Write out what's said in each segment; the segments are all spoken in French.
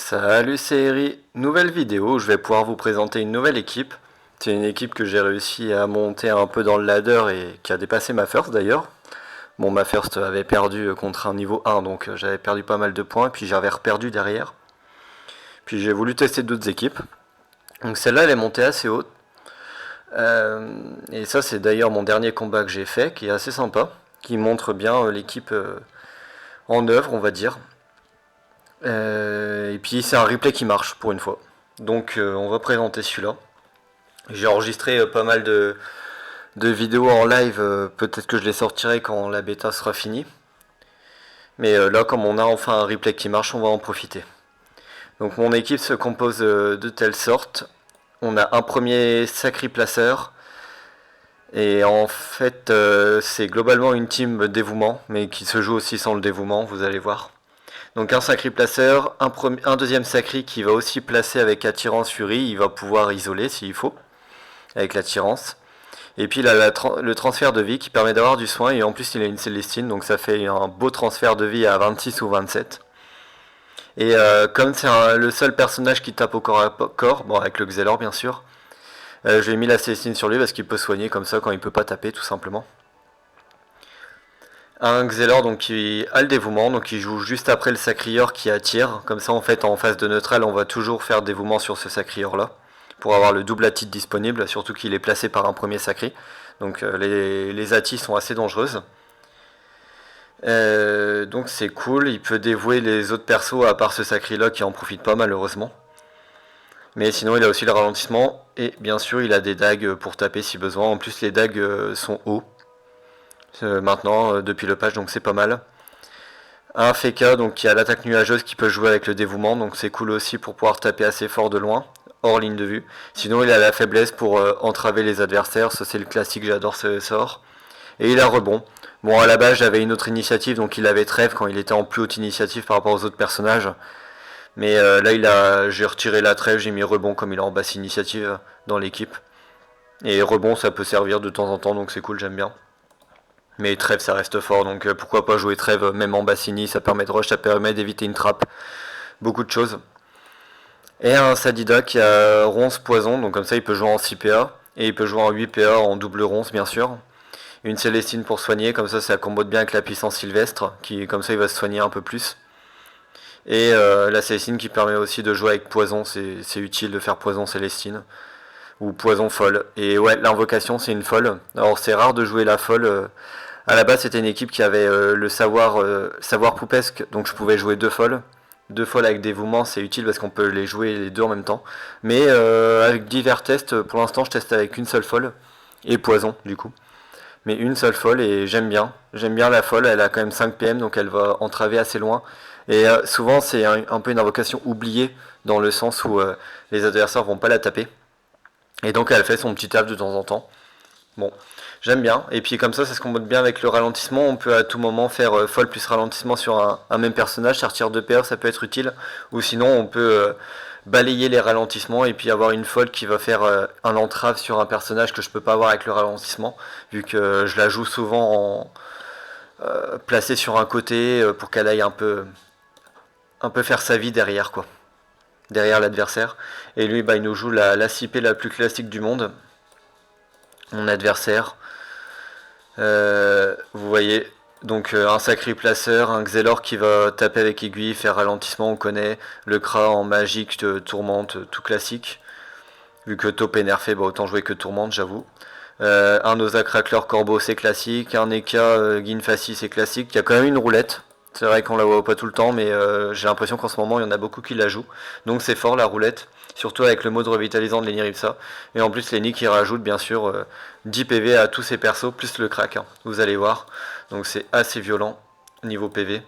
Salut, c'est Eri. Nouvelle vidéo où je vais pouvoir vous présenter une nouvelle équipe. C'est une équipe que j'ai réussi à monter un peu dans le ladder et qui a dépassé ma first d'ailleurs. Bon, ma first avait perdu contre un niveau 1, donc j'avais perdu pas mal de points, puis j'avais reperdu derrière. Puis j'ai voulu tester d'autres équipes. Donc celle-là, elle est montée assez haute. Et ça, c'est d'ailleurs mon dernier combat que j'ai fait, qui est assez sympa, qui montre bien l'équipe en œuvre, on va dire. Et puis c'est un replay qui marche pour une fois. Donc on va présenter celui-là. J'ai enregistré pas mal de vidéos en live, peut-être que je les sortirai quand la bêta sera finie. Mais là, comme on a enfin un replay qui marche, on va en profiter. Donc mon équipe se compose de telle sorte. On a un premier sacré placeur. Et en fait, c'est globalement une team dévouement, mais qui se joue aussi sans le dévouement, vous allez voir. Donc un sacré placeur, un deuxième sacré qui va aussi placer avec attirance furie, il va pouvoir isoler s'il faut, avec l'attirance. Et puis il a le transfert de vie qui permet d'avoir du soin, et en plus il a une Célestine, donc ça fait un beau transfert de vie à 26 ou 27. Et comme c'est le seul personnage qui tape au corps à corps, bon avec le Xelor bien sûr, j'ai mis la Célestine sur lui parce qu'il peut soigner comme ça quand il peut pas taper tout simplement. Un Xelor donc qui a le dévouement, donc il joue juste après le sacrieur qui attire. Comme ça en fait en phase de neutral on va toujours faire dévouement sur ce sacrieur là. Pour avoir le double attitude disponible, surtout qu'il est placé par un premier sacré. Donc les attis sont assez dangereuses. Donc c'est cool, il peut dévouer les autres persos à part ce sacré là qui en profite pas malheureusement. Mais sinon il a aussi le ralentissement et bien sûr il a des dagues pour taper si besoin. En plus les dagues sont hauts. Maintenant depuis le patch donc c'est pas mal. Un Feka donc qui a l'attaque nuageuse qui peut jouer avec le dévouement donc c'est cool aussi pour pouvoir taper assez fort de loin, hors ligne de vue. Sinon il a la faiblesse pour entraver les adversaires, ça c'est le classique, j'adore ce sort. Et il a rebond. Bon à la base j'avais une autre initiative donc il avait trêve quand il était en plus haute initiative par rapport aux autres personnages. Mais là j'ai retiré la trêve, j'ai mis rebond comme il est en basse initiative dans l'équipe. Et rebond ça peut servir de temps en temps donc c'est cool, j'aime bien. Mais trêve ça reste fort, donc pourquoi pas jouer trêve même en bassini, ça permet de rush, ça permet d'éviter une trappe, beaucoup de choses. Et un Sadida qui a ronce poison, donc comme ça il peut jouer en 6 PA, et il peut jouer en 8 PA en double ronce bien sûr. Une Célestine pour soigner, comme ça combote bien avec la puissance sylvestre, qui comme ça il va se soigner un peu plus. Et la Célestine qui permet aussi de jouer avec poison, c'est utile de faire poison Célestine. Ou poison folle. Et ouais, l'invocation c'est une folle. Alors c'est rare de jouer la folle. À la base, c'était une équipe qui avait le savoir poupesque, donc je pouvais jouer deux folles. Deux folles avec dévouement, c'est utile parce qu'on peut les jouer les deux en même temps. Mais avec divers tests, pour l'instant, je teste avec une seule folle et poison du coup. Mais une seule folle et j'aime bien. J'aime bien la folle, elle a quand même 5 PM donc elle va entraver assez loin. Et souvent, c'est un peu une invocation oubliée dans le sens où les adversaires vont pas la taper. Et donc, elle fait son petit taf de temps en temps. Bon, j'aime bien. Et puis comme ça se combote bien avec le ralentissement. On peut à tout moment faire folle plus ralentissement sur un même personnage. Sortir de PA, ça peut être utile. Ou sinon, on peut balayer les ralentissements et puis avoir une folle qui va faire un entrave sur un personnage que je peux pas avoir avec le ralentissement. Vu que je la joue souvent en placée sur un côté pour qu'elle aille un peu faire sa vie derrière quoi. Derrière l'adversaire. Et lui, il nous joue la CP la plus classique du monde. Mon adversaire. Vous voyez, donc un sacré placeur, un Xelor qui va taper avec aiguille, faire ralentissement, on connaît. Le Kra en magique, tourmente, tout classique. Vu que Taupe est nerfé, autant jouer que tourmente, j'avoue. Un Osa Crackler Corbeau, c'est classique. Un Eka Ginfassi, c'est classique. Il y a quand même une roulette. C'est vrai qu'on la voit pas tout le temps, mais j'ai l'impression qu'en ce moment, il y en a beaucoup qui la jouent. Donc c'est fort la roulette. Surtout avec le mode revitalisant de Lenny Ripsa. Et en plus, Lenny qui rajoute bien sûr 10 PV à tous ses persos, plus le crack. Vous allez voir. Donc c'est assez violent niveau PV.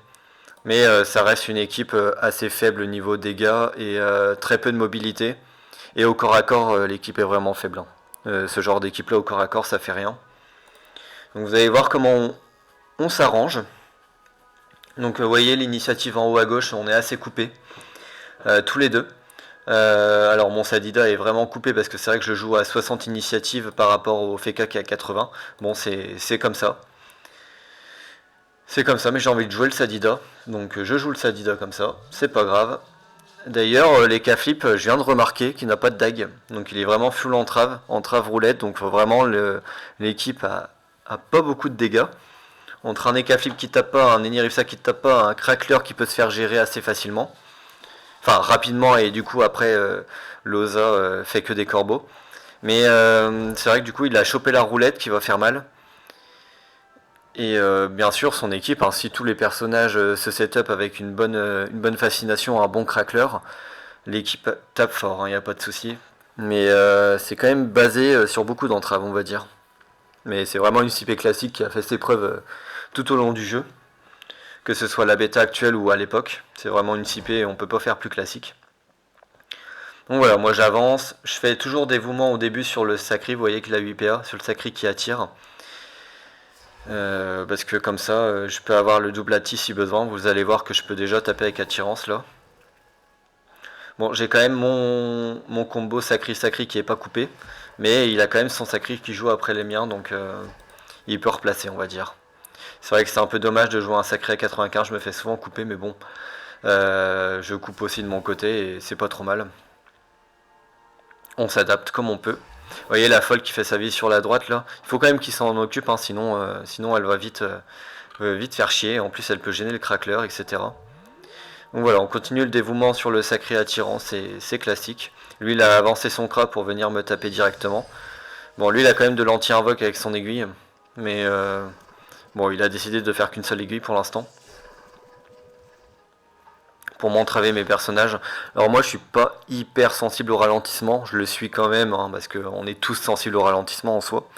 Mais ça reste une équipe assez faible niveau dégâts et très peu de mobilité. Et au corps à corps, l'équipe est vraiment faible. Ce genre d'équipe là au corps à corps, ça fait rien. Donc vous allez voir comment on s'arrange. Donc vous voyez l'initiative en haut à gauche, on est assez coupé. Tous les deux. Alors mon Sadida est vraiment coupé parce que c'est vrai que je joue à 60 initiatives par rapport au Feka qui est à 80. Bon c'est comme ça. C'est comme ça, mais j'ai envie de jouer le Sadida. Donc je joue le Sadida comme ça, c'est pas grave. D'ailleurs, les K-flip, je viens de remarquer qu'il n'a pas de dague. Donc il est vraiment full entrave roulette. Donc vraiment, l'équipe a pas beaucoup de dégâts. Entre un K-flip qui tape pas, un Eniripsa qui tape pas, un crackler qui peut se faire gérer assez facilement. Enfin, rapidement, et du coup, après, Loza fait que des corbeaux. Mais c'est vrai que du coup, il a chopé la roulette qui va faire mal. Et bien sûr, son équipe, hein, si tous les personnages se set-up avec une bonne fascination, un bon crackler, l'équipe tape fort, il n'y a pas de souci. Mais c'est quand même basé sur beaucoup d'entraves, on va dire. Mais c'est vraiment une CP classique qui a fait ses preuves tout au long du jeu. Que ce soit la bêta actuelle ou à l'époque. C'est vraiment une CP et on peut pas faire plus classique. Donc voilà, moi j'avance. Je fais toujours des dévouements au début sur le Sacri. Vous voyez qu'il a 8 PA, sur le Sacri qui attire. Parce que comme ça, je peux avoir le double atti si besoin. Vous allez voir que je peux déjà taper avec attirance là. Bon, j'ai quand même mon combo Sacri qui est pas coupé. Mais il a quand même son Sacri qui joue après les miens. Donc il peut replacer, on va dire. C'est vrai que c'est un peu dommage de jouer un Sacri à 95. Je me fais souvent couper. Mais bon, je coupe aussi de mon côté. Et c'est pas trop mal. On s'adapte comme on peut. Vous voyez la folle qui fait sa vie sur la droite là. Il faut quand même qu'il s'en occupe, hein, sinon elle va vite faire chier. En plus elle peut gêner le crackler, etc. Donc voilà, on continue le dévouement sur le sacré attirant, c'est classique. Lui il a avancé son cra pour venir me taper directement. Bon lui il a quand même de l'anti-invoque avec son aiguille. Mais bon il a décidé de faire qu'une seule aiguille pour l'instant. Pour m'entraver mes personnages. Alors moi je suis pas hyper sensible au ralentissement, je le suis quand même, hein, parce qu'on est tous sensibles au ralentissement en soi.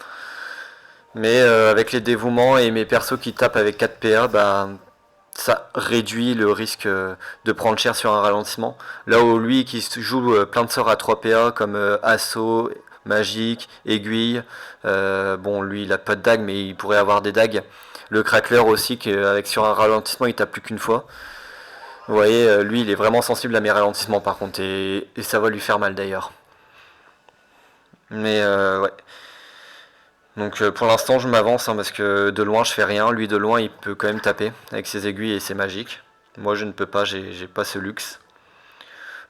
Mais avec les dévouements et mes persos qui tapent avec 4 PA, bah, ça réduit le risque de prendre cher sur un ralentissement. Là où lui qui joue plein de sorts à 3 PA comme assaut, magique, aiguille, bon lui il a pas de dague mais il pourrait avoir des dagues. Le crackler aussi qui avec sur un ralentissement il tape plus qu'une fois. Vous voyez, lui, il est vraiment sensible à mes ralentissements par contre, et ça va lui faire mal d'ailleurs. Mais ouais. Donc pour l'instant, je m'avance hein, parce que de loin, je fais rien. Lui, de loin, il peut quand même taper avec ses aiguilles et ses magiques. Moi, je ne peux pas, j'ai pas ce luxe.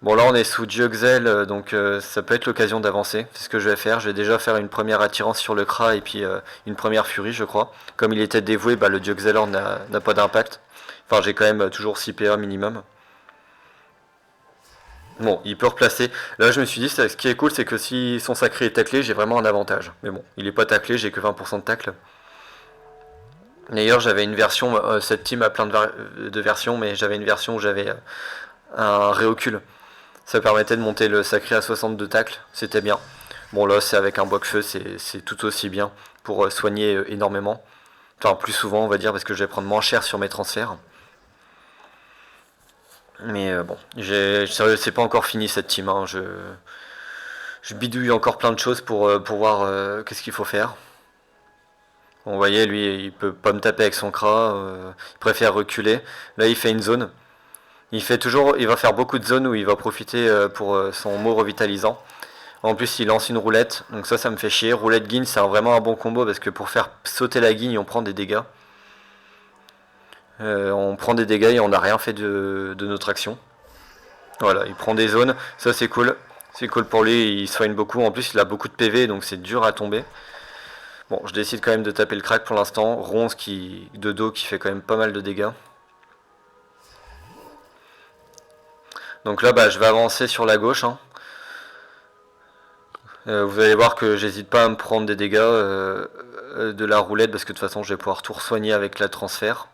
Bon, là, on est sous Dieuxel, donc ça peut être l'occasion d'avancer. C'est ce que je vais faire. Je vais déjà faire une première attirance sur le Kra et puis une première furie, je crois. Comme il était dévoué, bah, le Dieuxelor n'a pas d'impact. Enfin, j'ai quand même toujours 6 PA minimum. Bon, il peut replacer. Là, je me suis dit, ce qui est cool, c'est que si son sacré est taclé, j'ai vraiment un avantage. Mais bon, il est pas taclé, j'ai que 20% de tacle. D'ailleurs, j'avais une version, cette team a plein de versions, mais j'avais une version où j'avais un réocule. Ça permettait de monter le sacré à 62 tacles, c'était bien. Bon, là, c'est avec un boc-feu, c'est tout aussi bien pour soigner énormément. Enfin, plus souvent, on va dire, parce que je vais prendre moins cher sur mes transferts. Mais bon, c'est pas encore fini cette team. Hein. Je bidouille encore plein de choses pour voir qu'est-ce qu'il faut faire. Bon, vous voyez, lui, il peut pas me taper avec son Kra. Il préfère reculer. Là, il fait une zone. Il va faire beaucoup de zones où il va profiter pour son mot revitalisant. En plus, il lance une roulette. Donc ça me fait chier. Roulette guigne, c'est vraiment un bon combo parce que pour faire sauter la guigne, on prend des dégâts. On prend des dégâts et on n'a rien fait de notre action. Voilà, il prend des zones, ça c'est cool. C'est cool pour lui, il soigne beaucoup. En plus, il a beaucoup de PV, donc c'est dur à tomber. Bon, je décide quand même de taper le crack pour l'instant. Ronce de dos qui fait quand même pas mal de dégâts. Donc là, bah, je vais avancer sur la gauche. Hein. Vous allez voir que j'hésite pas à me prendre des dégâts de la roulette parce que de toute façon, je vais pouvoir tout soigner avec la transfert.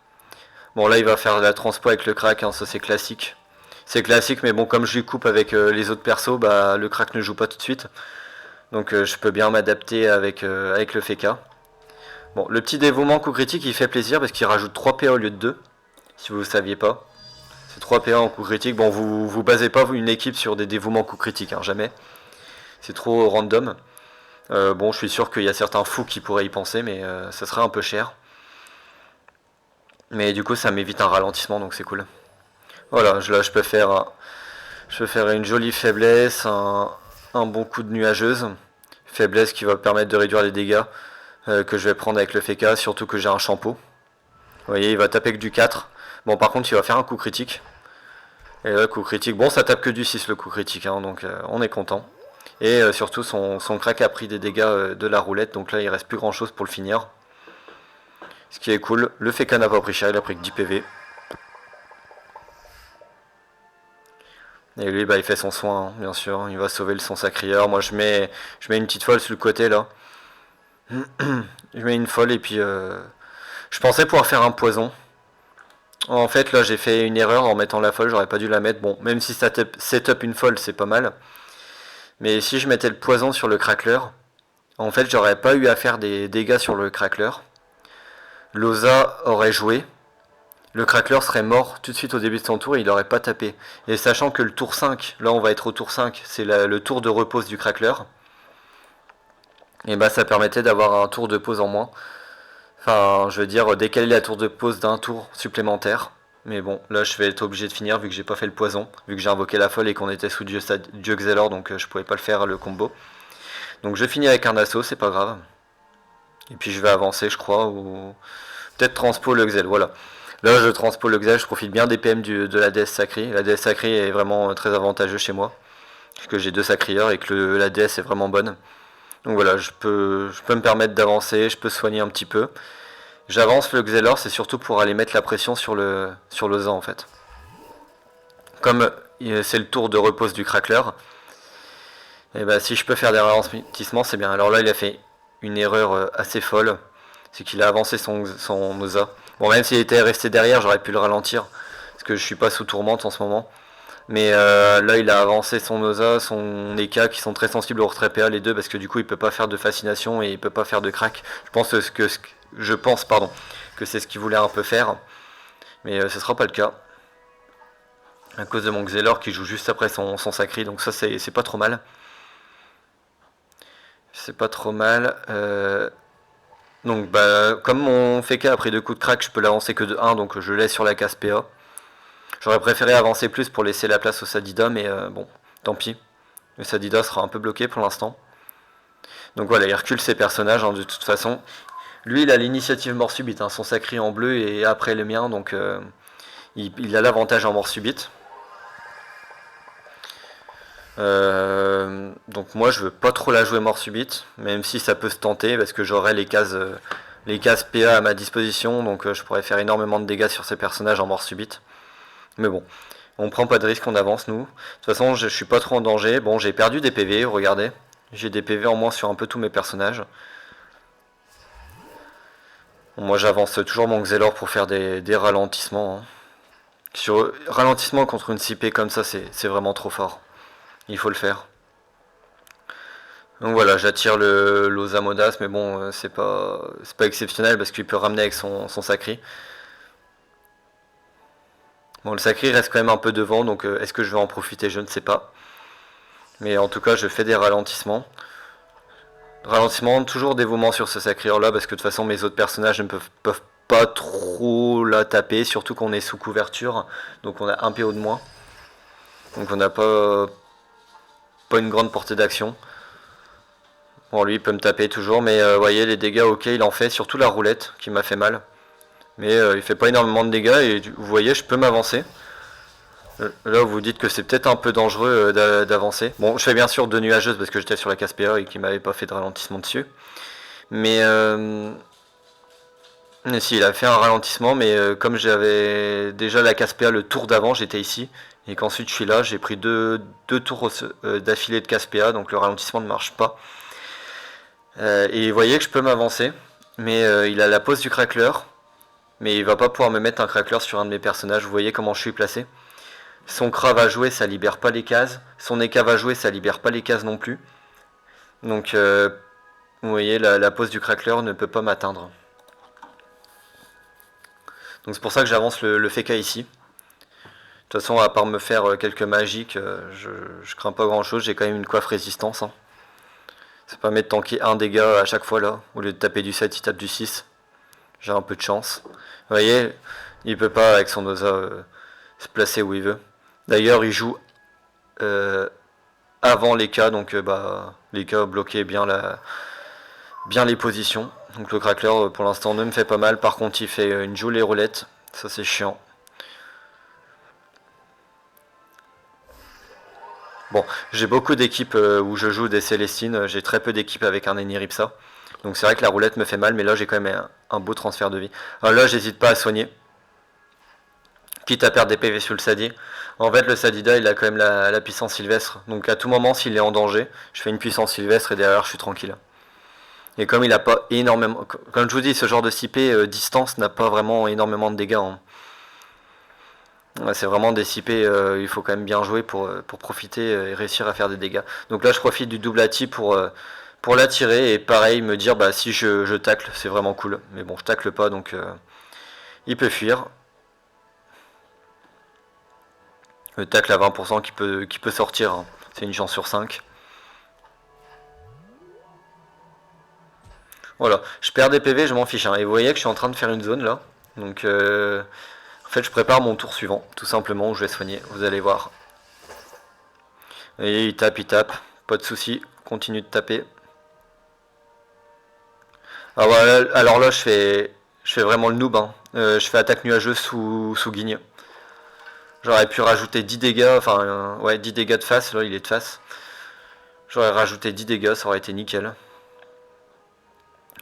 Bon, là, il va faire la transpo avec le crack, hein, ça c'est classique. C'est classique, mais bon, comme je lui coupe avec les autres persos, bah, le crack ne joue pas tout de suite. Donc je peux bien m'adapter avec le FK. Bon, le petit dévouement coup critique, il fait plaisir parce qu'il rajoute 3 PA au lieu de 2. Si vous ne saviez pas. C'est 3 PA en coup critique. Bon, vous basez pas une équipe sur des dévouements coup critique, hein, jamais. C'est trop random. Bon, je suis sûr qu'il y a certains fous qui pourraient y penser, mais ça serait un peu cher. Mais du coup, ça m'évite un ralentissement, donc c'est cool. Voilà, là je peux faire une jolie faiblesse, un bon coup de nuageuse. Faiblesse qui va permettre de réduire les dégâts que je vais prendre avec le FK, surtout que j'ai un shampoo. Vous voyez, il va taper que du 4. Bon, par contre, il va faire un coup critique. Et là, coup critique. Bon, ça tape que du 6 le coup critique, hein, donc on est content. Et surtout, son crack a pris des dégâts de la roulette, donc là, il reste plus grand chose pour le finir. Ce qui est cool. Le Feka n'a pas pris cher, il a pris que 10 PV. Et lui, bah, il fait son soin, hein, bien sûr. Il va sauver son sacrieur. Moi, je mets une petite folle sur le côté, là. Je mets une folle, et puis... je pensais pouvoir faire un poison. En fait, là, j'ai fait une erreur en mettant la folle. J'aurais pas dû la mettre. Bon, même si ça setup une folle, c'est pas mal. Mais si je mettais le poison sur le crackler, en fait, j'aurais pas eu à faire des dégâts sur le crackler. Loza aurait joué. Le crackler serait mort tout de suite au début de son tour et il n'aurait pas tapé. Et sachant que le tour 5, là on va être au tour 5, c'est le tour de repose du crackler, et bah ça permettait d'avoir un tour de pause en moins. Enfin, je veux dire, décaler la tour de pause d'un tour supplémentaire. Mais bon, là je vais être obligé de finir vu que j'ai pas fait le poison, vu que j'ai invoqué la folle et qu'on était sous Dieu Xelor, donc je pouvais pas le faire le combo. Donc je finis avec un assaut, c'est pas grave. Et puis je vais avancer, je crois, ou peut-être transpo le Xel, voilà. Là, je transpo le Xel, je profite bien des PM de la déesse sacrée. La déesse sacrée est vraiment très avantageuse chez moi, puisque j'ai 2 sacrieurs et que la déesse est vraiment bonne. Donc voilà, je peux me permettre d'avancer, je peux soigner un petit peu. J'avance le Xelor, c'est surtout pour aller mettre la pression sur le Zan en fait. Comme c'est le tour de repose du crackler, et bah si je peux faire des ralentissements, c'est bien. Alors là, il a fait une erreur assez folle, c'est qu'il a avancé son Oza. Bon, même s'il était resté derrière, j'aurais pu le ralentir, parce que je suis pas sous tourmente en ce moment. Mais là, il a avancé son Oza, son Eka, qui sont très sensibles au retrait PA, les deux, parce que du coup, il peut pas faire de fascination et il peut pas faire de crack. Je pense que c'est ce qu'il voulait un peu faire, mais ce sera pas le cas. À cause de mon Xelor qui joue juste après son Sacri, donc ça, c'est pas trop mal. C'est pas trop mal. Donc bah, comme mon Feka a pris 2 coups de crack, je peux l'avancer que de 1, donc je laisse sur la case PA. J'aurais préféré avancer plus pour laisser la place au Sadida, mais bon, tant pis. Le Sadida sera un peu bloqué pour l'instant. Donc voilà, il recule ses personnages, hein, de toute façon. Lui, il a l'initiative mort subite, hein, son sacré en bleu et après le mien, donc il a l'avantage en mort subite. Donc moi je veux pas trop la jouer mort subite, même si ça peut se tenter parce que j'aurai les cases PA à ma disposition, donc je pourrais faire énormément de dégâts sur ces personnages en mort subite. Mais bon, on prend pas de risque, on avance nous. De toute façon je suis pas trop en danger. Bon, j'ai perdu des PV, regardez. J'ai des PV en moins sur un peu tous mes personnages. Bon, moi j'avance toujours mon Xelor pour faire des ralentissements, hein. Sur ralentissement contre une CP comme ça, c'est vraiment trop fort. Il faut le faire. Donc voilà, j'attire l'Ozamodas, mais bon, c'est pas exceptionnel parce qu'il peut ramener avec son sacri. Bon, le sacri reste quand même un peu devant, donc est-ce que je vais en profiter? Je ne sais pas. Mais en tout cas, je fais des ralentissements. Ralentissement, toujours dévouement sur ce sacrieur là, parce que de toute façon, mes autres personnages ne peuvent pas trop la taper, surtout qu'on est sous couverture, donc on a un PO de moins. Donc on n'a pas une grande portée d'action. Bon, lui il peut me taper toujours, mais vous voyez les dégâts, ok, il en fait, surtout la roulette qui m'a fait mal. Mais il fait pas énormément de dégâts et vous voyez, je peux m'avancer. Là vous dites que c'est peut-être un peu dangereux d'avancer. Bon, je fais bien sûr 2 nuageuses parce que j'étais sur la casse PA et qu'il m'avait pas fait de ralentissement dessus. Mais si, il a fait un ralentissement, mais comme j'avais déjà la casse PA le tour d'avant, j'étais ici. Et qu'ensuite je suis là, j'ai pris deux tours d'affilée de casse PA, donc le ralentissement ne marche pas. Et vous voyez que je peux m'avancer, mais il a la pose du crackler, mais il va pas pouvoir me mettre un crackler sur un de mes personnages. Vous voyez comment je suis placé. Son Kra va jouer, ça libère pas les cases. Son Eka va jouer, ça libère pas les cases non plus. Donc vous voyez, la pose du crackler ne peut pas m'atteindre. Donc c'est pour ça que j'avance le Feka ici. De toute façon, à part me faire quelques magiques, je crains pas grand chose. J'ai quand même une coiffe résistance, hein. Ça permet de tanker un dégât à chaque fois là. Au lieu de taper du 7, il tape du 6. J'ai un peu de chance. Vous voyez, il peut pas avec son Oza se placer où il veut. D'ailleurs, il joue avant les cas, donc les cas bloquaient bien les positions. Donc le crackler pour l'instant ne me fait pas mal. Par contre, il fait une jolie roulette. Ça c'est chiant. Bon, j'ai beaucoup d'équipes où je joue des Célestines, j'ai très peu d'équipes avec un Eniripsa. Donc c'est vrai que la roulette me fait mal, mais là j'ai quand même un beau transfert de vie. Alors là, j'hésite pas à soigner, quitte à perdre des PV sur le Sadi. En fait, le Sadida, il a quand même la puissance sylvestre. Donc à tout moment, s'il est en danger, je fais une puissance sylvestre et derrière, je suis tranquille. Et comme il a pas énormément. Comme je vous dis, ce genre de CP distance n'a pas vraiment énormément de dégâts, hein. Ouais, c'est vraiment des CP, il faut quand même bien jouer pour profiter et réussir à faire des dégâts. Donc là, je profite du double atti pour l'attirer et pareil, me dire bah si je tacle, c'est vraiment cool. Mais bon, je tacle pas donc il peut fuir. Le tacle à 20% qui peut sortir, hein. C'est une chance sur 5. Voilà, je perds des PV, je m'en fiche, hein. Et vous voyez que je suis en train de faire une zone là. Donc en fait, je prépare mon tour suivant, tout simplement, où je vais soigner. Vous allez voir. Et il tape, pas de souci, continue de taper. Ah ouais, alors là, je fais vraiment le noob, hein. Je fais attaque nuageuse sous guigne. J'aurais pu rajouter 10 dégâts, enfin, ouais, 10 dégâts de face, là, il est de face. J'aurais rajouté 10 dégâts, ça aurait été nickel.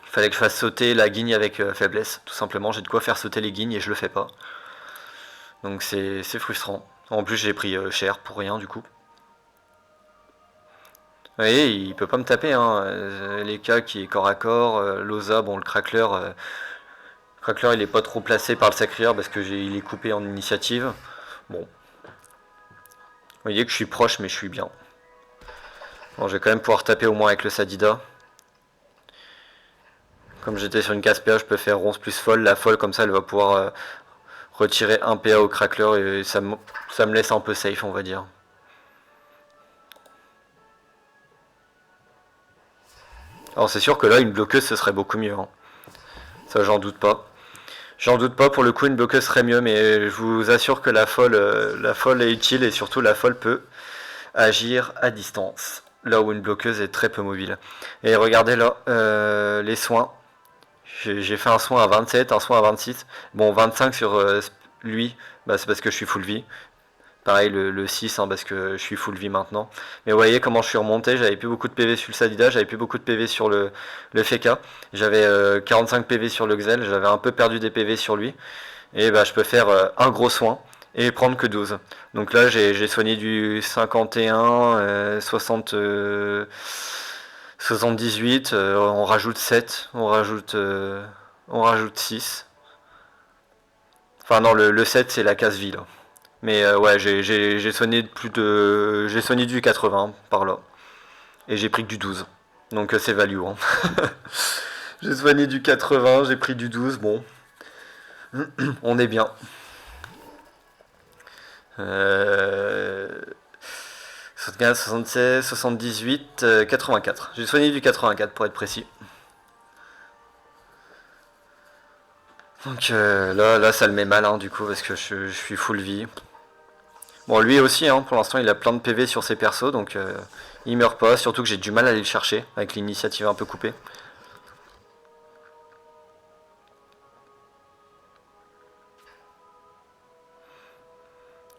Il fallait que je fasse sauter la guigne avec faiblesse, tout simplement. J'ai de quoi faire sauter les guignes et je le fais pas. Donc c'est frustrant. En plus, j'ai pris cher pour rien, du coup. Vous voyez, il peut pas me taper, hein. Les cas qui est corps à corps, Loza, bon, le crackler, il est pas trop placé par le sacrieur parce que il est coupé en initiative. Bon, vous voyez que je suis proche, mais je suis bien. Bon, je vais quand même pouvoir taper au moins avec le Sadida. Comme j'étais sur une casse PA, je peux faire ronce plus folle. La folle, comme ça, elle va pouvoir retirer un PA au crackler et ça me laisse un peu safe, on va dire. Alors c'est sûr que là, une bloqueuse, ce serait beaucoup mieux, hein. Ça, j'en doute pas. J'en doute pas, pour le coup, une bloqueuse serait mieux, mais je vous assure que la folle est utile et surtout la folle peut agir à distance. Là où une bloqueuse est très peu mobile. Et regardez là, les soins. J'ai fait un soin à 27, un soin à 26. Bon, 25 sur lui, bah, c'est parce que je suis full vie. Pareil le 6, hein, parce que je suis full vie maintenant. Mais vous voyez comment je suis remonté, j'avais plus beaucoup de PV sur le Sadida, j'avais plus beaucoup de PV sur le Feka. J'avais 45 PV sur le Xel, j'avais un peu perdu des PV sur lui. Et bah je peux faire un gros soin et prendre que 12. Donc là j'ai soigné du 51, 78, on rajoute 7, on rajoute 6. Enfin non, le 7 c'est la case vie là. Mais ouais, j'ai soigné j'ai soigné du 80 par là. Et j'ai pris que du 12. Donc c'est value, hein. J'ai soigné du 80, j'ai pris du 12, bon. On est bien. Euh, 75, 76, 78, 84. J'ai soigné du 84 pour être précis. Donc là, ça le met mal, hein, du coup, parce que je suis full vie. Bon, lui aussi, hein, pour l'instant, il a plein de PV sur ses persos, donc il meurt pas. Surtout que j'ai du mal à aller le chercher, avec l'initiative un peu coupée.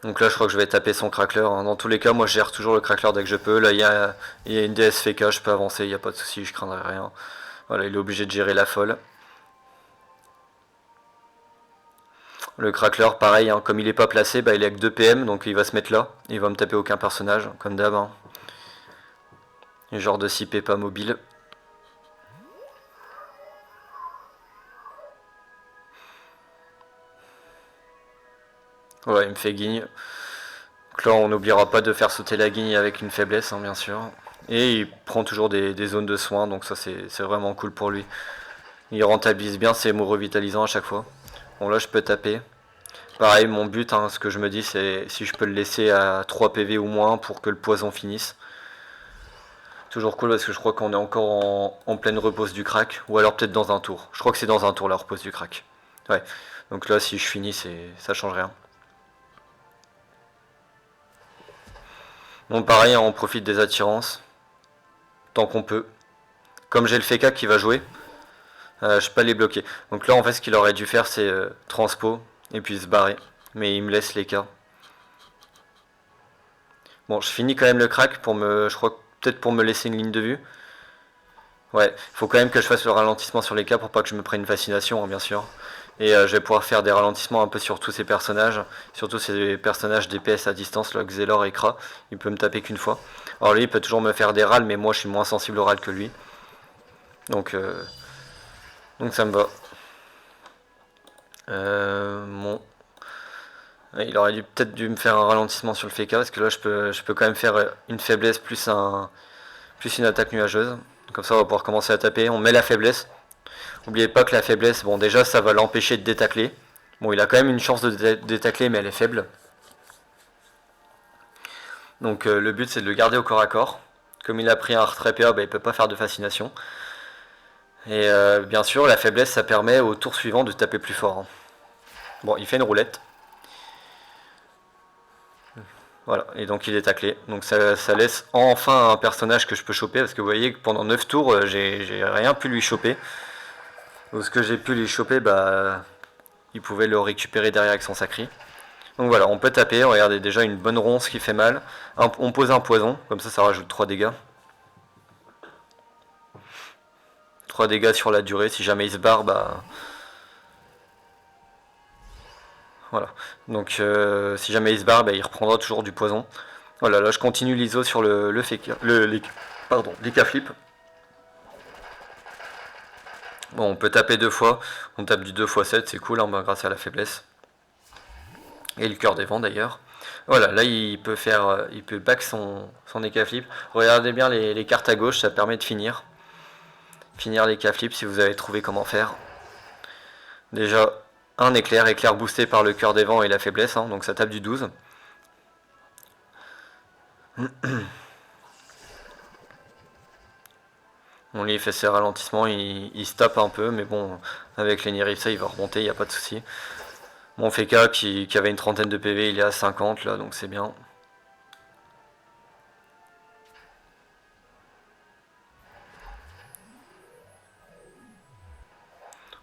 Donc là, je crois que je vais taper son crackler, hein. Dans tous les cas, moi, je gère toujours le crackler dès que je peux. Là, il y a une DS FK, je peux avancer, il n'y a pas de souci, je craindrai rien. Voilà, il est obligé de gérer la folle. Le crackler, pareil, hein, comme il est pas placé, bah, il est avec 2 PM, donc il va se mettre là. Il va me taper aucun personnage, comme d'hab, hein. Genre de 6P pas mobile. Ouais, il me fait guigne. Donc là, on n'oubliera pas de faire sauter la guigne avec une faiblesse, hein, bien sûr. Et il prend toujours des zones de soins, donc ça c'est vraiment cool pour lui. Il rentabilise bien ses mots revitalisants à chaque fois. Bon là je peux taper. Pareil, mon but, hein, ce que je me dis, c'est si je peux le laisser à 3 PV ou moins pour que le poison finisse. Toujours cool parce que je crois qu'on est encore en pleine repose du crack. Ou alors peut-être dans un tour. Je crois que c'est dans un tour la repose du crack. Ouais. Donc là si je finis, ça change rien. Bon pareil, hein, on profite des attirances. Tant qu'on peut. Comme j'ai le FK qui va jouer, je peux pas les bloquer. Donc là en fait ce qu'il aurait dû faire c'est transpo et puis se barrer. Mais il me laisse les cas. Bon, je finis quand même le crack pour me... Je crois peut-être pour me laisser une ligne de vue. Ouais, faut quand même que je fasse le ralentissement sur les cas pour pas que je me prenne une fascination, hein, bien sûr. Et je vais pouvoir faire des ralentissements un peu sur tous ces personnages, surtout ces personnages DPS à distance, là, Xelor et Kra. Il peut me taper qu'une fois. Alors lui, il peut toujours me faire des râles, mais moi je suis moins sensible au râle que lui. Donc, euh, donc ça me va. Bon. Il aurait peut-être dû me faire un ralentissement sur le FK, parce que là je peux quand même faire une faiblesse plus une attaque nuageuse. Comme ça on va pouvoir commencer à taper. On met la faiblesse. N'oubliez pas que la faiblesse, bon déjà ça va l'empêcher de détacler. Bon, il a quand même une chance de détacler, mais elle est faible. Donc le but c'est de le garder au corps à corps. Comme il a pris un retrait PA, bah, il peut pas faire de fascination. Et bien sûr la faiblesse ça permet au tour suivant de taper plus fort, hein. Bon, il fait une roulette. Voilà, et donc il est taclé. Donc ça laisse enfin un personnage que je peux choper, parce que vous voyez que pendant 9 tours, j'ai rien pu lui choper. Donc ce que j'ai pu lui choper, bah, il pouvait le récupérer derrière avec son sacri. Donc voilà, on peut taper, regardez déjà une bonne ronce qui fait mal. On pose un poison, comme ça rajoute 3 dégâts. 3 dégâts sur la durée, si jamais il se barre, bah... Voilà, donc si jamais il se barre, bah, il reprendra toujours du poison. Voilà, là je continue l'ISO sur les K-flip. Bon, on peut taper 2 fois, on tape du 2x7, c'est cool, hein, bah, grâce à la faiblesse. Et le cœur des vents d'ailleurs. Voilà, là il peut back son K-flip. Regardez bien les cartes à gauche, ça permet de finir. Finir les K-flip si vous avez trouvé comment faire. Déjà, un éclair boosté par le cœur des vents et la faiblesse, hein, donc ça tape du 12. Bon, lui il fait ses ralentissements, il se tape un peu, mais bon, avec les Niripsa il va remonter, il n'y a pas de souci. Mon Feka qui avait une trentaine de PV, il est à 50 là, donc c'est bien.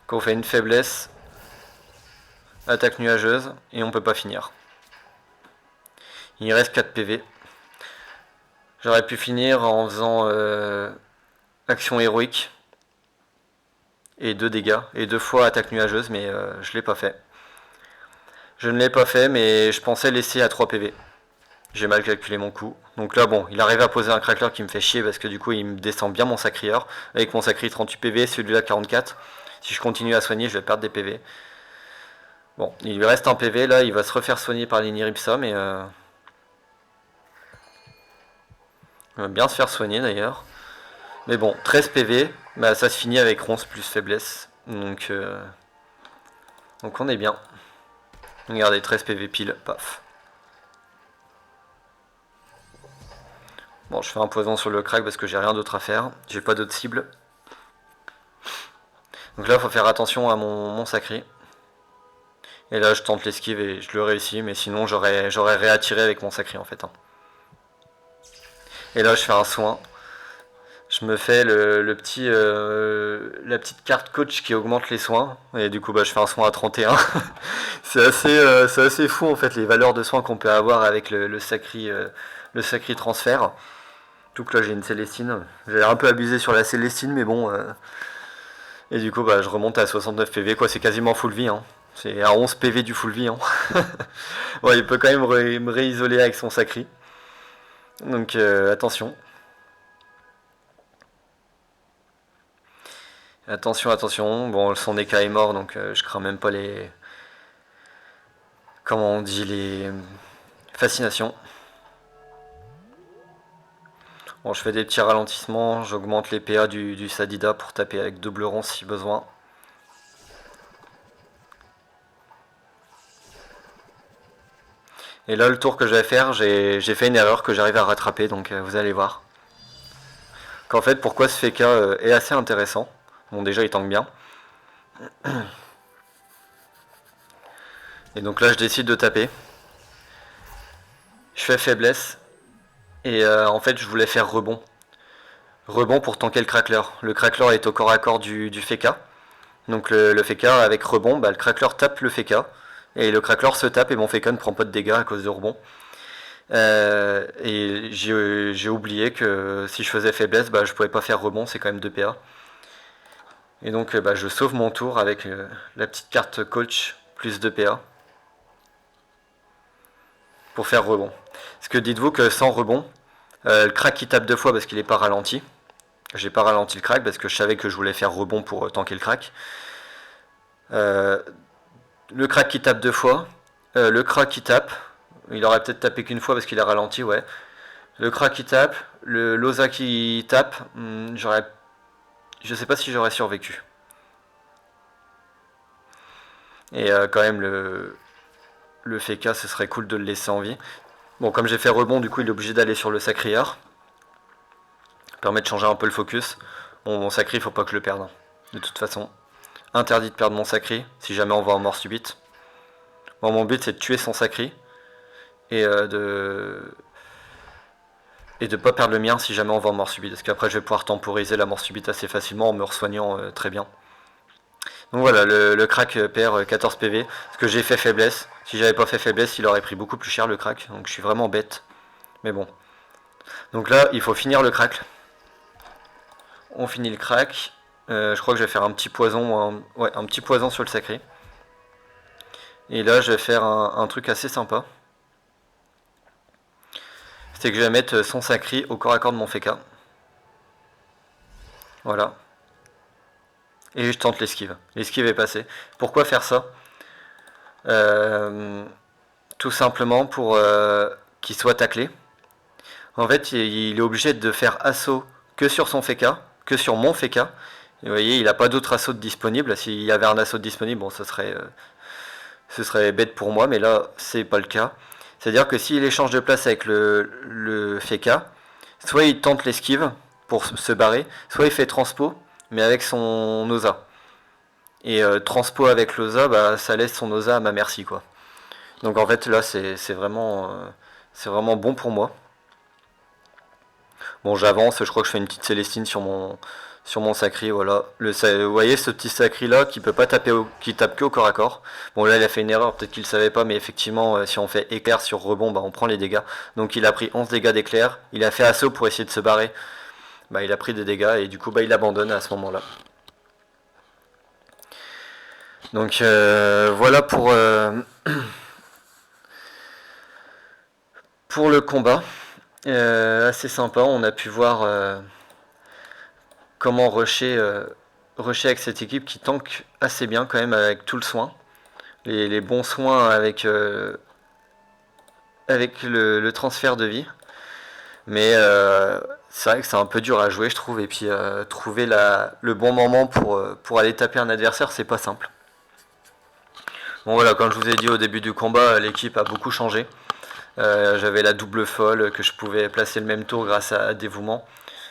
Quand on fait une faiblesse, attaque nuageuse, et on peut pas finir. Il reste 4 PV. J'aurais pu finir en faisant action héroïque et 2 dégâts, et 2 fois attaque nuageuse, mais je l'ai pas fait. Je ne l'ai pas fait, mais je pensais laisser à 3 PV. J'ai mal calculé mon coup. Donc là, bon, il arrive à poser un crackler qui me fait chier parce que du coup, il me descend bien mon sacrieur. Avec mon sacri 38 PV, celui-là 44. Si je continue à soigner, je vais perdre des PV. Bon, il lui reste un PV, là, il va se refaire soigner par l'Iniripsa, mais... il va bien se faire soigner d'ailleurs. Mais bon, 13 PV, bah, ça se finit avec ronce plus faiblesse. Donc on est bien. Regardez, 13 PV pile, paf. Bon, je fais un poison sur le crack parce que j'ai rien d'autre à faire. J'ai pas d'autres cibles. Donc là, il faut faire attention à mon sacré. Et là, je tente l'esquive et je le réussis. Mais sinon, j'aurais réattiré avec mon sacré en fait, hein. Et là, je fais un soin. Je me fais la petite carte coach qui augmente les soins. Et du coup, bah, je fais un soin à 31. C'est assez fou en fait les valeurs de soins qu'on peut avoir avec le sacri transfert. Tout que là j'ai une Célestine. J'ai un peu abusé sur la Célestine, mais bon. Et du coup, bah, je remonte à 69 PV, quoi. C'est quasiment full vie, hein. C'est à 11 PV du full vie, hein. Ouais, il peut quand même me réisoler avec son sacri. Donc attention. Attention. Bon, son EK est mort, donc je crains même pas les... Comment on dit, les fascinations. Bon, je fais des petits ralentissements, j'augmente les PA du Sadida pour taper avec double rond si besoin. Et là, le tour que je vais faire, j'ai fait une erreur que j'arrive à rattraper, donc vous allez voir. Qu'en fait, pourquoi ce FK est assez intéressant. Bon, déjà, il tank bien. Et donc là, je décide de taper. Je fais faiblesse. Et en fait, je voulais faire rebond. Rebond pour tanker le crackler. Le crackler est au corps à corps du Feka. Donc le Feka avec rebond, bah, le crackler tape le Feka. Et le crackler se tape et mon Feka ne prend pas de dégâts à cause de rebond. Et j'ai oublié que si je faisais faiblesse, bah, je pouvais pas faire rebond, c'est quand même 2 PA. Et donc bah, je sauve mon tour avec la petite carte coach plus 2 PA pour faire rebond. Parce que dites-vous que sans rebond, le crack qui tape 2 fois parce qu'il est pas ralenti. J'ai pas ralenti le crack parce que je savais que je voulais faire rebond pour tanker le crack. Le crack qui tape 2 fois. Le crack qui tape. Il aurait peut-être tapé qu'une fois parce qu'il a ralenti, ouais. Le crack qui tape. Le Loza qui tape. Je sais pas si j'aurais survécu. Et quand même, le Feka, ce serait cool de le laisser en vie. Bon, comme j'ai fait rebond, du coup, il est obligé d'aller sur le Sacrieur. Ça permet de changer un peu le focus. Bon, mon Sacri, faut pas que je le perde. De toute façon, interdit de perdre mon Sacri si jamais on va en mort subite. Bon, mon but, c'est de tuer son Sacri. Et de pas perdre le mien si jamais on va en mort subite. Parce qu'après, je vais pouvoir temporiser la mort subite assez facilement en me resoignant très bien. Donc voilà, le crack perd 14 PV. Parce que j'ai fait faiblesse. Si j'avais pas fait faiblesse, il aurait pris beaucoup plus cher le crack. Donc je suis vraiment bête. Mais bon. Donc là, il faut finir le crack. On finit le crack. Je crois que je vais faire un petit poison. Un petit poison sur le sacré. Et là, je vais faire un truc assez sympa. C'est que je vais mettre son sacré au corps à corps de mon Feka. Voilà. Et je tente l'esquive. L'esquive est passée. Pourquoi faire ça Tout simplement pour qu'il soit taclé. En fait, il est obligé de faire assaut que sur son Feka, que sur mon Feka. Et vous voyez, il n'a pas d'autre assaut disponible. S'il y avait un assaut disponible, bon, ce serait bête pour moi, mais là, c'est pas le cas. C'est-à-dire que s'il échange de place avec le Feka, soit il tente l'esquive pour se barrer, soit il fait transpo, mais avec son Osa. Et transpo avec l'Osa, bah, ça laisse son Osa à ma merci, quoi. Donc en fait, là, c'est vraiment bon pour moi. Bon, j'avance, je crois que je fais une petite Célestine sur mon Sacri, voilà. Vous voyez ce petit Sacri là qui peut pas taper, qui tape que au corps à corps. Bon là il a fait une erreur, peut-être qu'il savait pas, mais effectivement si on fait éclair sur rebond, bah on prend les dégâts. Donc il a pris 11 dégâts d'éclair, il a fait assaut pour essayer de se barrer. Bah il a pris des dégâts et du coup bah il abandonne à ce moment là. Donc voilà pour le combat. Assez sympa, on a pu voir comment rusher avec cette équipe qui tank assez bien quand même avec tout le soin. Les bons soins avec le transfert de vie. Mais c'est vrai que c'est un peu dur à jouer je trouve. Et puis trouver le bon moment pour aller taper un adversaire, c'est pas simple. Bon voilà, comme je vous ai dit au début du combat, l'équipe a beaucoup changé. J'avais la double folle que je pouvais placer le même tour grâce à dévouement.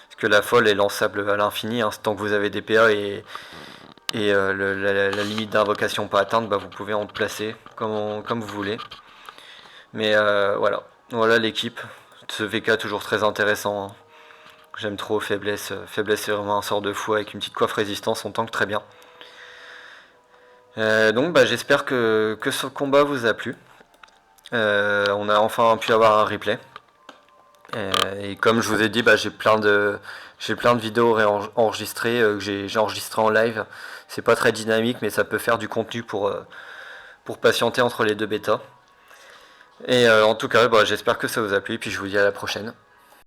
Parce que la folle est lançable à l'infini. Tant que vous avez des PA et la limite d'invocation pas atteinte, bah, vous pouvez en placer comme vous voulez. Mais voilà l'équipe. Ce VK toujours très intéressant. Hein. J'aime trop faiblesse. Faiblesse c'est vraiment un sort de fou avec une petite coiffe résistance, on tank très bien. Donc bah, j'espère que ce combat vous a plu. On a enfin pu avoir un replay. Et comme je vous ai dit, bah, j'ai plein de vidéos enregistrées que j'ai enregistrées en live. C'est pas très dynamique, mais ça peut faire du contenu pour patienter entre les deux bêtas. Et en tout cas, bah, j'espère que ça vous a plu. Et puis je vous dis à la prochaine.